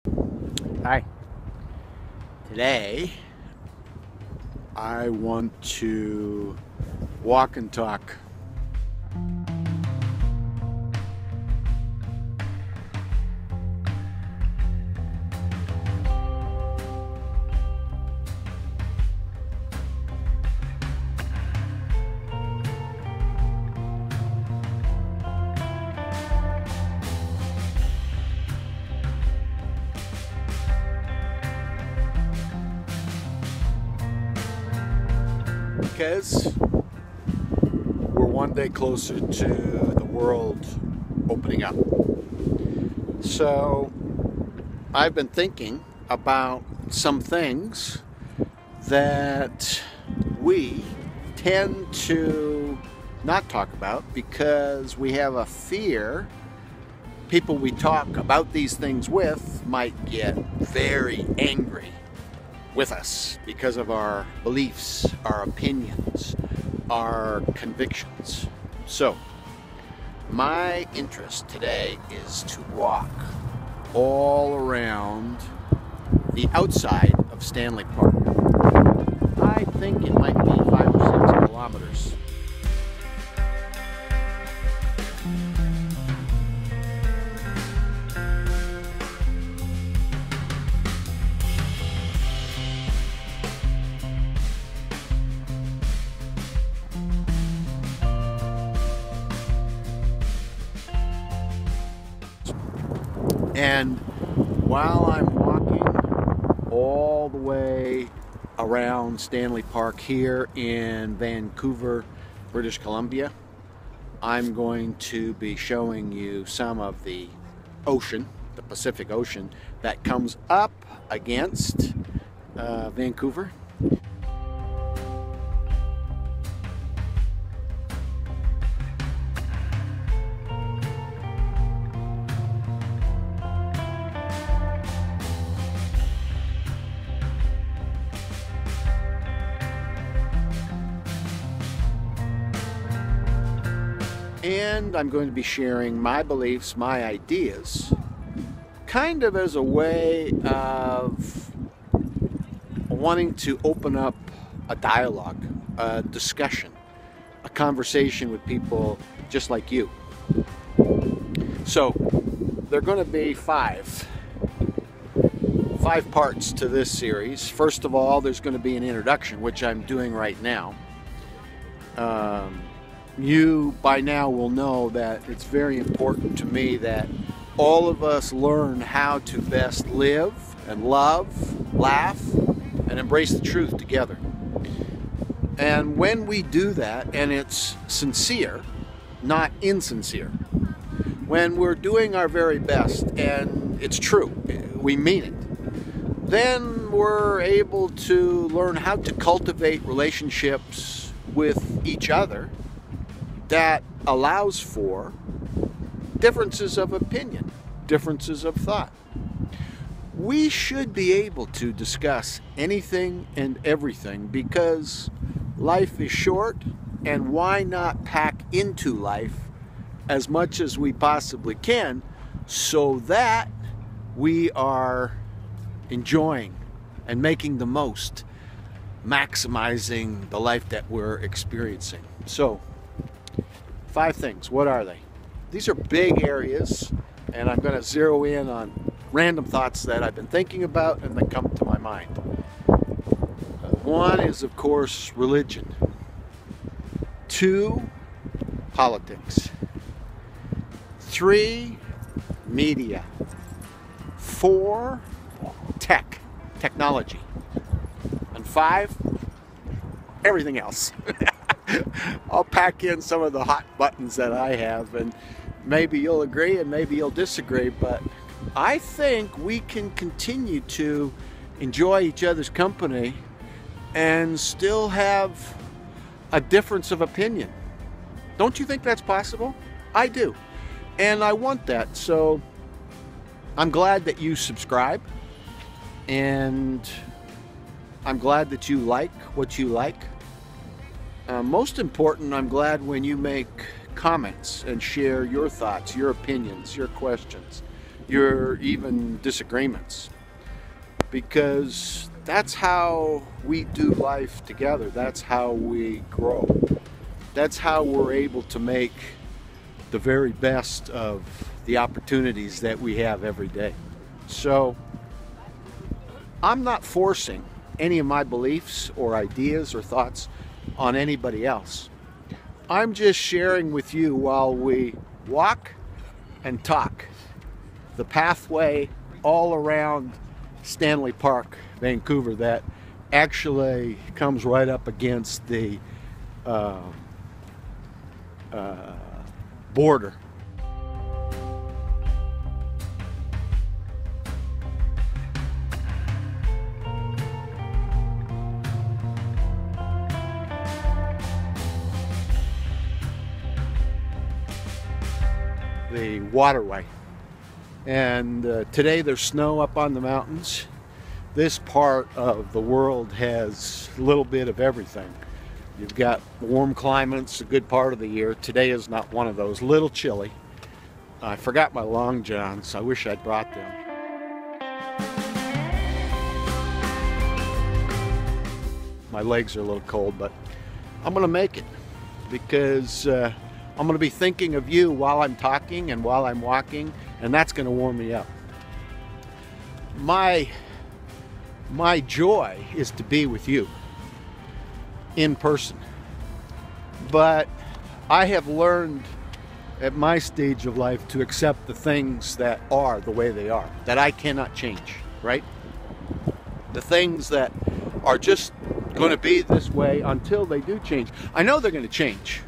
Hi. Today, I want to walk and talk. Because we're one day closer to the world opening up. So I've been thinking about some things that we tend to not talk about because we have a fear people we talk about these things with might get very angry with us because of our beliefs, our opinions, our convictions. So, my interest today is to walk all around the outside of Stanley Park. I think it might be 5 or 6 kilometers. And while I'm walking all the way around Stanley Park here in Vancouver, British Columbia, I'm going to be showing you some of the ocean, the Pacific Ocean, that comes up against Vancouver. And I'm going to be sharing my beliefs, my ideas, kind of as a way of wanting to open up a dialogue, a discussion, a conversation with people just like you. So, there are going to be five parts to this series. First of all, there's going to be an introduction, which I'm doing right now. You by now will know that it's very important to me that all of us learn how to best live and love, laugh, and embrace the truth together. And when we do that, and it's sincere, not insincere, when we're doing our very best and it's true, we mean it, then we're able to learn how to cultivate relationships with each other that allows for differences of opinion, differences of thought. We should be able to discuss anything and everything because life is short, and why not pack into life as much as we possibly can so that we are enjoying and making the most, maximizing the life that we're experiencing. So, 5 things. What are they? These are big areas, and I'm going to zero in on random thoughts that I've been thinking about and that come to my mind. 1 is, of course, religion. 2, politics. 3, media. 4, technology. And 5, everything else. I'll pack in some of the hot buttons that I have, and maybe you'll agree and maybe you'll disagree, but I think we can continue to enjoy each other's company and still have a difference of opinion. Don't you think that's possible? I do. And I want that. So I'm glad that you subscribe, and I'm glad that you like what you like. Most important, I'm glad when you make comments and share your thoughts, your opinions, your questions. your even disagreements, because that's how we do life together. That's how we grow. That's how we're able to make the very best of the opportunities that we have every day. So I'm not forcing any of my beliefs or ideas or thoughts on anybody else. I'm just sharing with you while we walk and talk the pathway all around Stanley Park, Vancouver, that actually comes right up against the border. The waterway. And today there's snow up on the mountains. This part of the world has a little bit of everything. You've got warm climates a good part of the year. Today is not one of those. A little chilly. I forgot my long johns. I wish I'd brought them. My legs are a little cold, but I'm going to make it, because I'm going to be thinking of you while I'm talking and while I'm walking, and that's going to warm me up. My joy is to be with you in person. But I have learned at my stage of life to accept the things that are the way they are, that I cannot change, right? The things that are just going to be this way until they do change. I know they're going to change,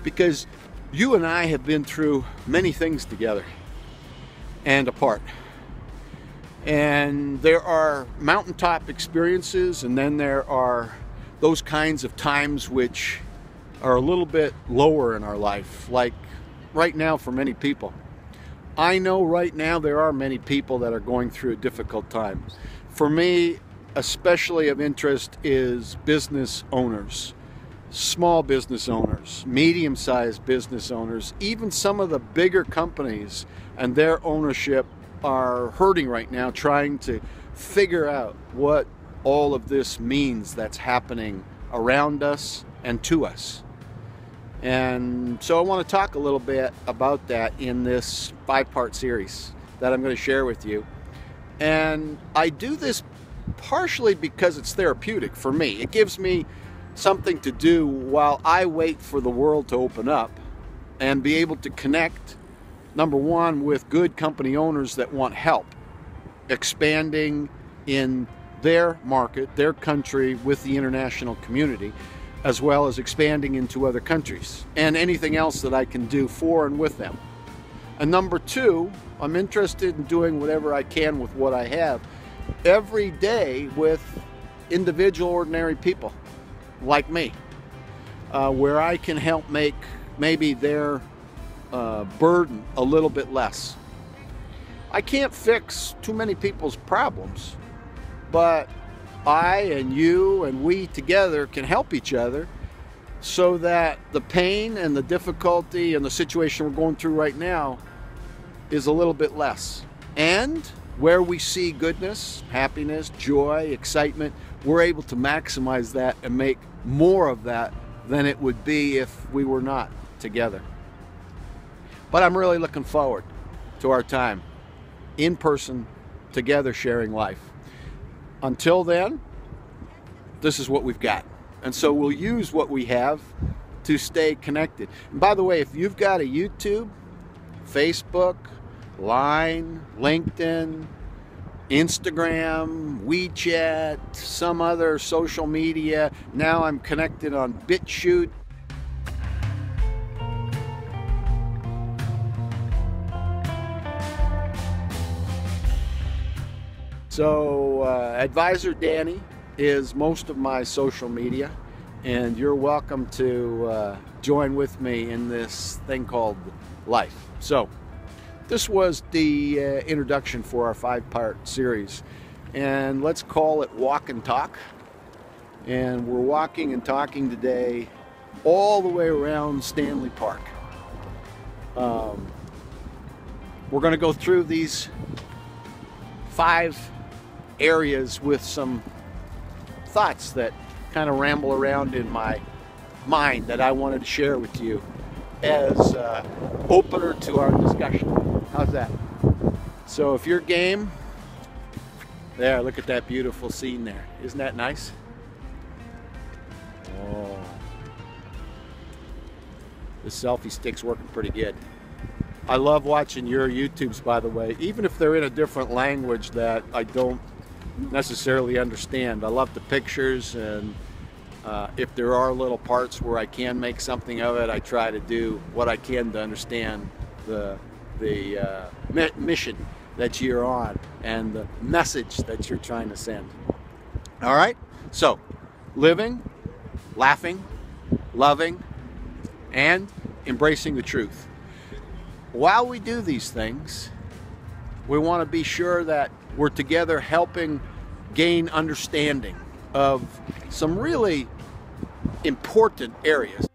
because you and I have been through many things together and apart. And there are mountaintop experiences, and then there are those kinds of times which are a little bit lower in our life, like right now for many people. I know right now there are many people that are going through a difficult time. For me, especially of interest is business owners, small business owners, medium-sized business owners, even some of the bigger companies and their ownership are hurting right now, trying to figure out what all of this means that's happening around us and to us. And so I want to talk a little bit about that in this 5-part series that I'm going to share with you. And I do this partially because it's therapeutic for me. It gives me something to do while I wait for the world to open up and be able to connect, number one, with good company owners that want help expanding in their market, their country, with the international community, as well as expanding into other countries, and anything else that I can do for and with them. And number two, I'm interested in doing whatever I can with what I have every day with individual, ordinary people like me, where I can help make maybe their burden a little bit less. I can't fix too many people's problems, but I and you and we together can help each other so that the pain and the difficulty and the situation we're going through right now is a little bit less. And where we see goodness, happiness, joy, excitement, we're able to maximize that and make more of that than it would be if we were not together. But I'm really looking forward to our time in person, together, sharing life. Until then, this is what we've got. And so we'll use what we have to stay connected. And by the way, if you've got a YouTube, Facebook, Line, LinkedIn, Instagram, WeChat, some other social media, now I'm connected on BitChute. So Advisor Danny is most of my social media, and you're welcome to join with me in this thing called life. So this was the introduction for our 5-part series, and let's call it Walk and Talk. And we're walking and talking today all the way around Stanley Park. we're going to go through these 5 areas with some thoughts that kind of ramble around in my mind that I wanted to share with you as opener to our discussion. How's that? So if you're game, there, look at that beautiful scene there. Isn't that nice? Oh. The selfie stick's working pretty good. I love watching your YouTubes, by the way, even if they're in a different language that I don't necessarily understand. I love the pictures, and if there are little parts where I can make something of it, I try to do what I can to understand the mission that you're on and the message that you're trying to send. All right? So, living, laughing, loving, and embracing the truth. While we do these things, we want to be sure that we're together helping gain understanding of some really important areas.